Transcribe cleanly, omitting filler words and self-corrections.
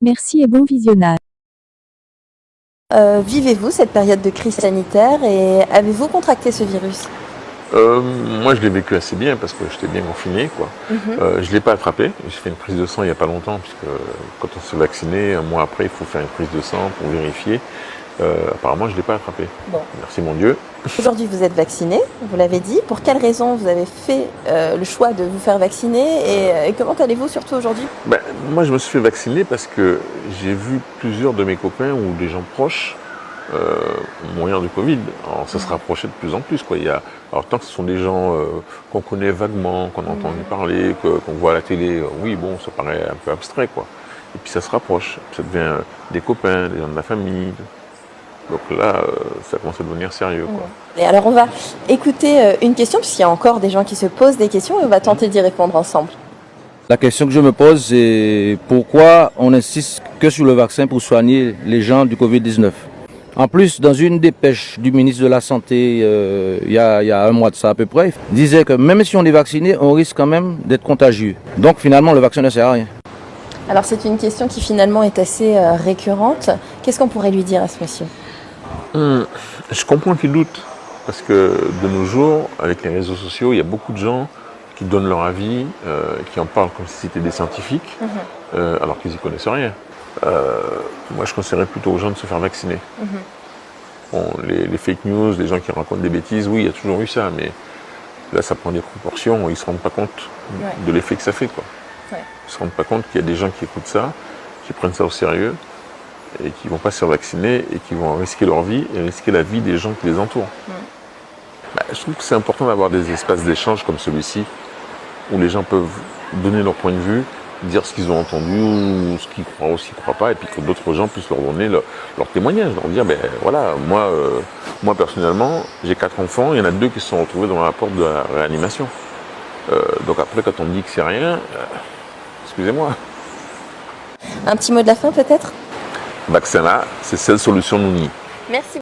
Merci et bon visionnage. Vivez-vous cette période de crise sanitaire et avez-vous contracté ce virus? Moi, je l'ai vécu assez bien parce que j'étais bien confiné, quoi. Je ne l'ai pas attrapé. J'ai fait une prise de sang il n'y a pas longtemps, puisque quand on se fait vacciner, un mois après, il faut faire une prise de sang pour vérifier. Apparemment, je ne l'ai pas attrapé. Bon. Merci mon Dieu. Aujourd'hui, vous êtes vacciné, vous l'avez dit. Pour quelles raisons vous avez fait le choix de vous faire vacciner et comment allez-vous surtout aujourd'hui? Moi, je me suis fait vacciner parce que j'ai vu plusieurs de mes copains ou des gens proches mourir du Covid. Alors, ça se rapprochait de plus en plus, quoi. Alors, tant que ce sont des gens qu'on connaît vaguement, qu'on a entendu parler, qu'on voit à la télé, oui, bon, ça paraît un peu abstrait, quoi. Et puis ça se rapproche. Ça devient des copains, des gens de la famille. Donc là, ça commence à devenir sérieux, quoi. Et alors, on va écouter une question, puisqu'il y a encore des gens qui se posent des questions et on va tenter d'y répondre ensemble. La question que je me pose, c'est pourquoi on insiste que sur le vaccin pour soigner les gens du Covid-19. En plus, dans une dépêche du ministre de la Santé, il y a un mois de ça à peu près, il disait que même si on est vacciné, on risque quand même d'être contagieux. Donc finalement, le vaccin ne sert à rien. Alors, c'est une question qui finalement est assez récurrente. Qu'est-ce qu'on pourrait lui dire à ce monsieur? Je comprends qu'il doute, parce que de nos jours, avec les réseaux sociaux, il y a beaucoup de gens qui donnent leur avis, qui en parlent comme si c'était des scientifiques, alors qu'ils n'y connaissent rien. Moi, je conseillerais plutôt aux gens de se faire vacciner. Bon, les fake news, les gens qui racontent des bêtises, oui, il y a toujours eu ça, mais là, ça prend des proportions, ils ne se rendent pas compte de l'effet que ça fait, quoi. Ils ne se rendent pas compte qu'il y a des gens qui écoutent ça, qui prennent ça au sérieux, et qui ne vont pas se faire vacciner, et qui vont risquer leur vie, et risquer la vie des gens qui les entourent. Je trouve que c'est important d'avoir des espaces d'échange comme celui-ci, où les gens peuvent donner leur point de vue, dire ce qu'ils ont entendu, ou ce qu'ils croient ou ce qu'ils ne croient pas, et puis que d'autres gens puissent leur donner leur témoignage, leur dire, voilà, moi personnellement, j'ai 4 enfants, il y en a 2 qui se sont retrouvés dans la porte de la réanimation. Donc après, quand on me dit que c'est rien, excusez-moi. Un petit mot de la fin peut-être? Vaccin là, c'est seule solution nous nie. Merci.